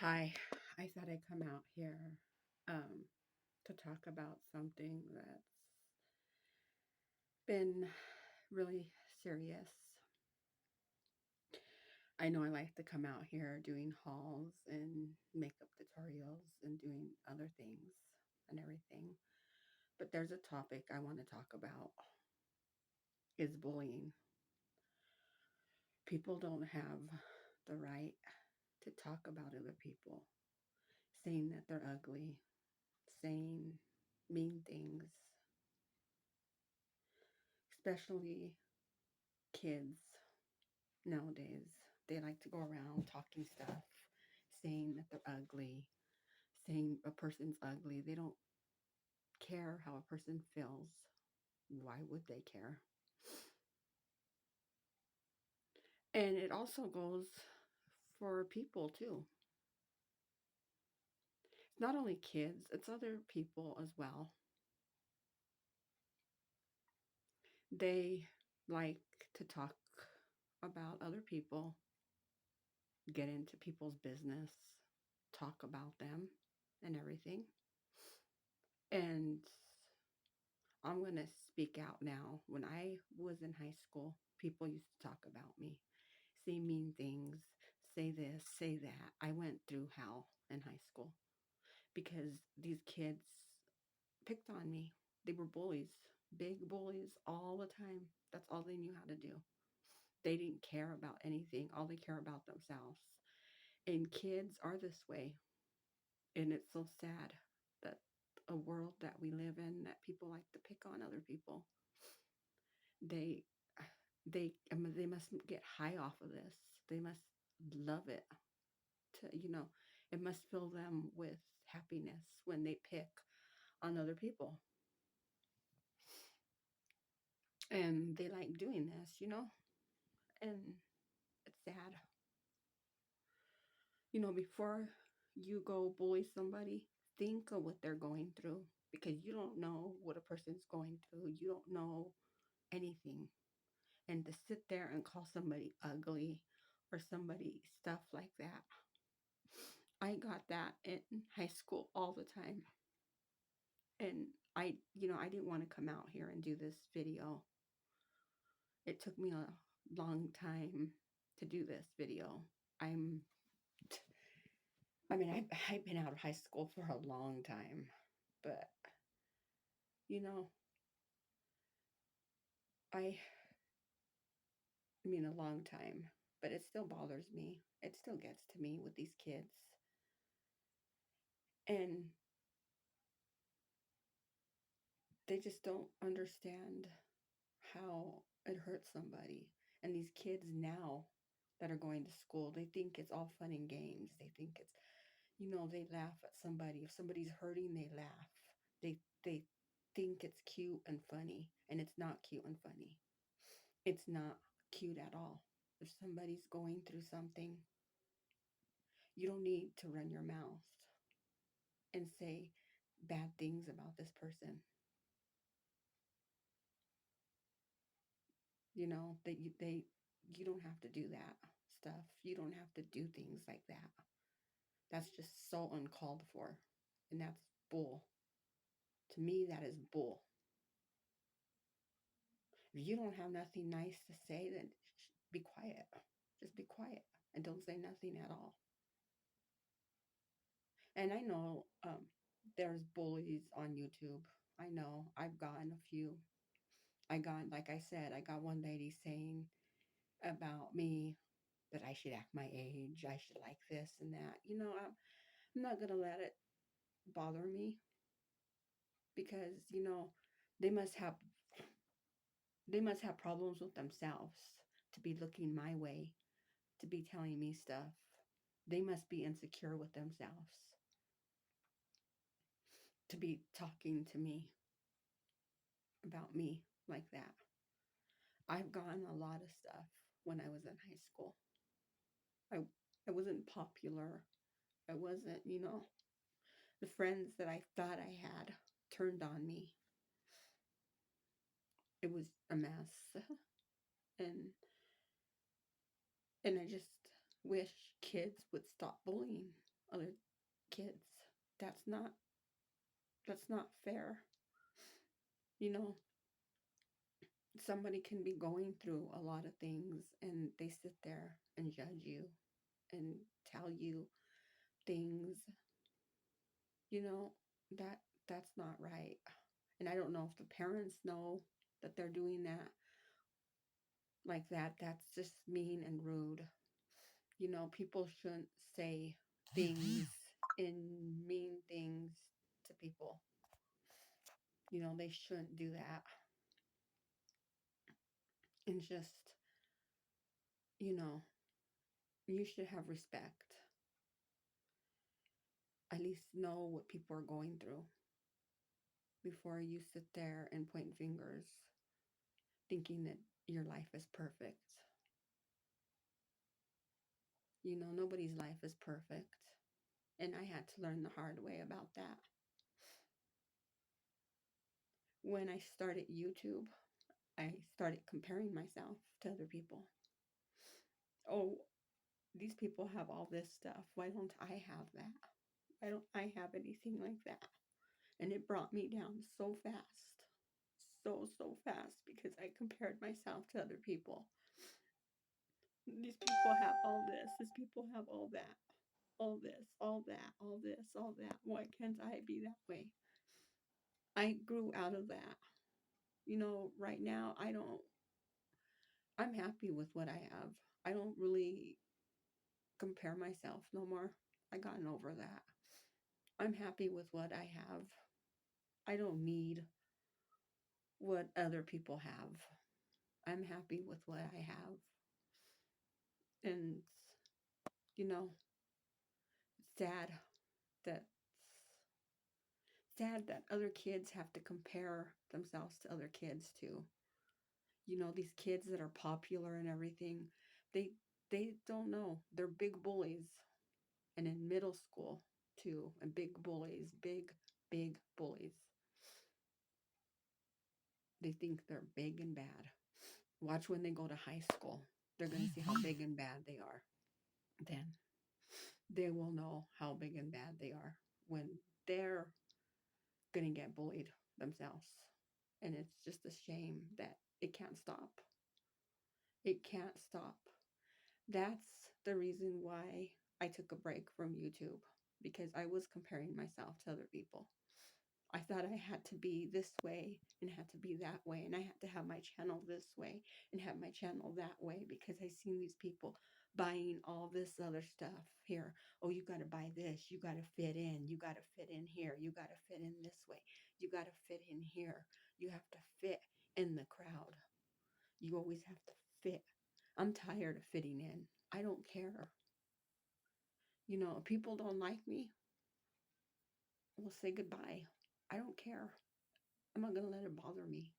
Hi, I thought I'd come out here um, to talk about something that's been really serious. I know I like to come out here doing hauls and makeup tutorials and doing other things and everything, but there's a topic I want to talk about is bullying. People don't have the right to talk about other people, saying that they're ugly, saying mean things, especially kids nowadays. They like to go around talking stuff, saying that they're ugly, saying a person's ugly. They don't care how a person feels. Why would they care? And it also goes for people too. It's not only kids, it's other people as well. They like to talk about other people, get into people's business, talk about them and everything. And I'm going to speak out now. When I was in high school, people used to talk about me, say mean things, say this, say that. I went through hell in high school because these kids picked on me. They were bullies, big bullies all the time. That's all they knew how to do. They didn't care about anything, all they care about themselves. And kids are this way. And it's so sad that a world that we live in that people like to pick on other people. They they must get high off of this. They must love it to. It must fill them with happiness when they pick on other people. And they like doing this. And it's sad. Before you go bully somebody, think of what they're going through because you don't know what a person's going through. You don't know anything. And to sit there and call somebody ugly or somebody stuff like that, I got that in high school all the time. And I didn't want to come out here and do this video. It took me a long time to do this video. I'm, I've been out of high school for a long time, but, you know, I, a long time, but it still bothers me. It still gets to me with these kids. And they just don't understand how it hurts somebody. And these kids now that are going to school, they think it's all fun and games. They think they laugh at somebody. If somebody's hurting, they laugh. They think it's cute and funny, and it's not cute and funny. It's not cute at all. If somebody's going through something, you don't need to run your mouth and say bad things about this person. You don't have to do that stuff. You don't have to do things like that. That's just so uncalled for. And that's bull. To me, that is bull. If you don't have nothing nice to say, then be quiet. Just be quiet and don't say nothing at all. And I know there's bullies on YouTube. I know. I've gotten a few. Like I said, I got one lady saying about me that I should act my age. I should like this and that. I'm not going to let it bother me because, they must have they must have problems with themselves to be looking my way, to be telling me stuff. They must be insecure with themselves to be talking to me about me like that. I've gotten a lot of stuff when I was in high school. I I wasn't popular. I wasn't. The friends that I thought I had turned on me. It was a mess. And I just wish kids would stop bullying other kids. That's not that's not fair. You know, somebody can be going through a lot of things and they sit there and judge you and tell you things, you know, that that's not right. And I don't know if the parents know that they're doing that like that. That's just mean and rude. You know, people shouldn't say things and mean things to people. You know, they shouldn't do that. And just, you know, you should have respect. At least know what people are going through before you sit there and point fingers thinking that your life is perfect. You know, nobody's life is perfect. And I had to learn the hard way about that. When I started YouTube, I started comparing myself to other people. Oh, these people have all this stuff. Why don't I have that? Why don't I have anything like that? And it brought me down so fast. So fast because I compared myself to other people. These people have all this. These people have all that. All this, all that, all this, all that. Why can't I be that way? I grew out of that. You know, right now, I'm happy with what I have. I don't really compare myself no more. I gotten over that. I'm happy with what I have. I don't need what other people have. I'm happy with what I have. And, you know, it's that sad that other kids have to compare themselves to other kids too. You know, these kids that are popular and everything, they they don't know. They're big bullies. And in middle school too, and big bullies, big bullies. They think they're big and bad. Watch when they go to high school. They're going to see how big and bad they are. Then they will know how big and bad they are when they're going to get bullied themselves. And it's just a shame that it can't stop. It can't stop. That's the reason why I took a break from YouTube because I was comparing myself to other people. I thought I had to be this way and had to be that way, and I had to have my channel this way and have my channel that way because I seen these people buying all this other stuff here. Oh, you got to buy this. You got to fit in. You got to fit in here. You got to fit in this way. You got to fit in here. You have to fit in the crowd. You always have to fit. I'm tired of fitting in. I don't care. You know, if people don't like me, we'll say goodbye. I don't care. I'm not going to let it bother me.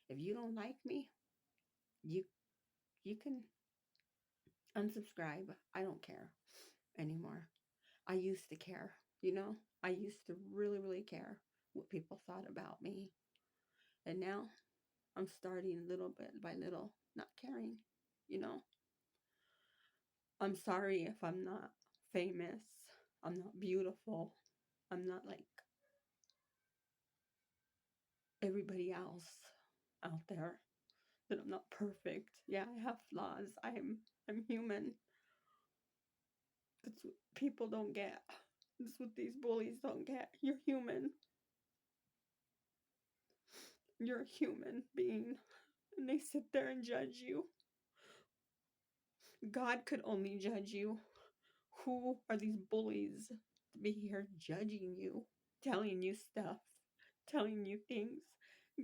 If you don't like me, you you can unsubscribe. I don't care anymore. I used to care, you know? I used to really care what people thought about me. And now I'm starting little bit by little not caring, you know? I'm sorry if I'm not famous. I'm not beautiful. I'm not like everybody else out there. That I'm not perfect. Yeah, I have flaws. I'm human. That's what people don't get. That's what these bullies don't get. You're human. You're a human being. And they sit there and judge you. God could only judge you. Who are these bullies to be here judging you, telling you stuff, telling you things?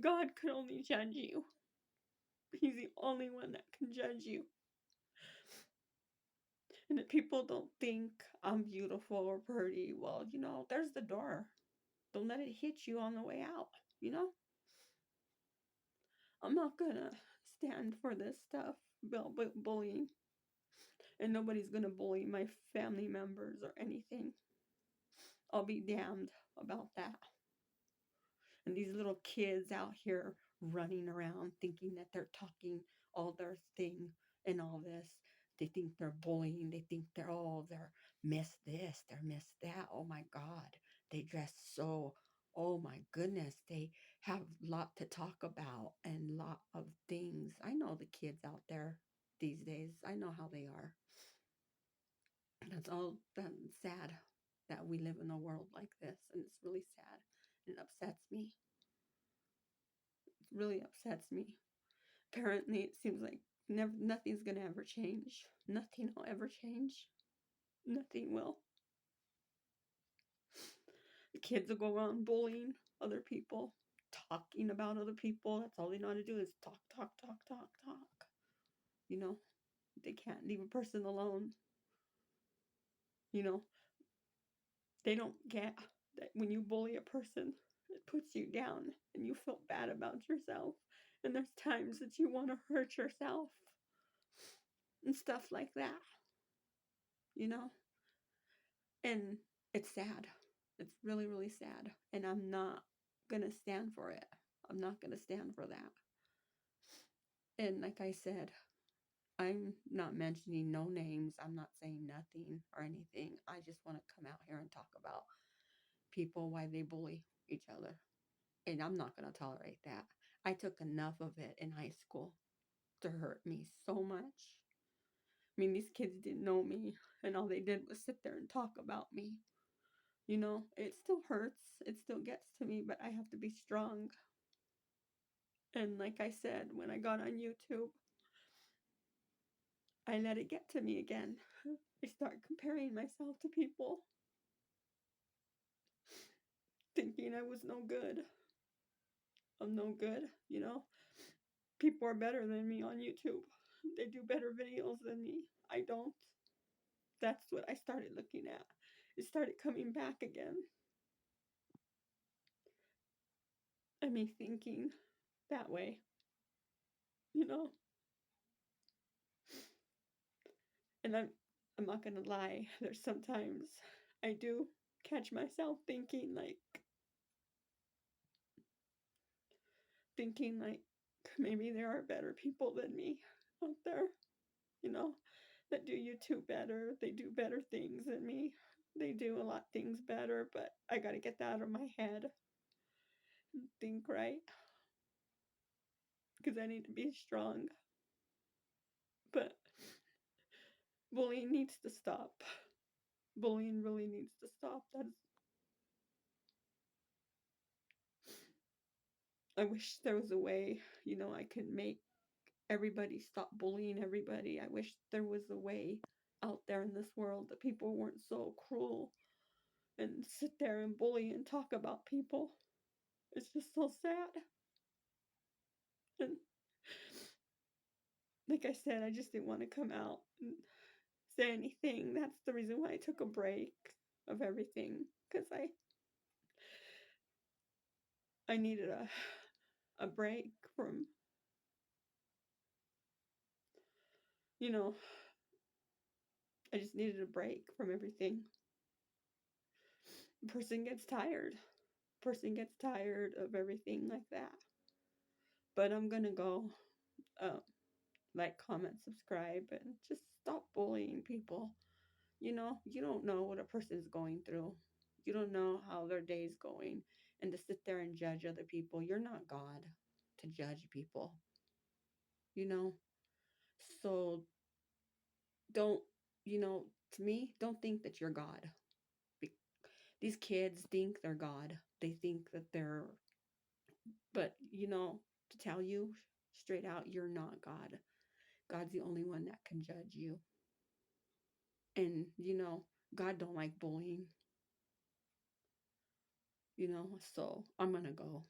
God could only judge you. He's the only one that can judge you. And if people don't think I'm beautiful or pretty, well, you know, there's the door. Don't let it hit you on the way out, you know? I'm not gonna stand for this stuff about bullying. And nobody's gonna bully my family members or anything. I'll be damned about that. And these little kids out here running around thinking that they're talking all their thing and all this. They think they're bullying. They think they're miss this, they're miss that. Oh my God. They dress so, oh my goodness. They have a lot to talk about and lot of things. I know the kids out there these days. I know how they are. That's all that's sad that we live in a world like this, and it's really sad. It upsets me. It really upsets me. Apparently, it seems like nothing's gonna ever change. Nothing will ever change. Nothing will. The kids will go around bullying other people, talking about other people. That's all they know how to do is talk, talk, talk, talk, talk. You know, they can't leave a person alone. You know, they don't get that when you bully a person, it puts you down and you feel bad about yourself. And there's times that you want to hurt yourself and stuff like that, you know? And it's sad. It's really, really sad. And I'm not going to stand for it. I'm not going to stand for that. And like I said, I'm not mentioning no names. I'm not saying nothing or anything. I just want to come out here and talk about people, why they bully each other. And I'm not going to tolerate that. I took enough of it in high school to hurt me so much. I mean, these kids didn't know me, and all they did was sit there and talk about me. You know, it still hurts. It still gets to me, but I have to be strong. And like I said, when I got on YouTube, I let it get to me again. I start comparing myself to people, thinking I was no good. I'm no good, you know. People are better than me on YouTube. They do better videos than me. I don't. That's what I started looking at. It started coming back again. I mean, thinking that way, you know. And I'm not gonna lie. There's sometimes I do catch myself thinking like maybe there are better people than me out there, you know, that do YouTube better. They do better things than me. They do a lot things better, but I gotta get that out of my head and think right because I need to be strong. But bullying needs to stop. Bullying really needs to stop. I wish there was a way, you know, I could make everybody stop bullying everybody. I wish there was a way out there in this world that people weren't so cruel and sit there and bully and talk about people. It's just so sad. And like I said, I just didn't want to come out and say anything. That's the reason why I took a break of everything because I needed a break from, you know, I just needed a break from everything. A person gets tired. A person gets tired of everything like that. But I'm gonna go um, like, comment, subscribe, and just stop bullying people. You know, you don't know what a person's going through. You don't know how their day's going. And to sit there and judge other people, you're not God to judge people, you know? So don't, you know, to me, don't think that you're God. These kids think they're God. They think that they're, but, you know, to tell you straight out, you're not God. God's the only one that can judge you. And, you know, God don't like bullying, you know, so I'm gonna go.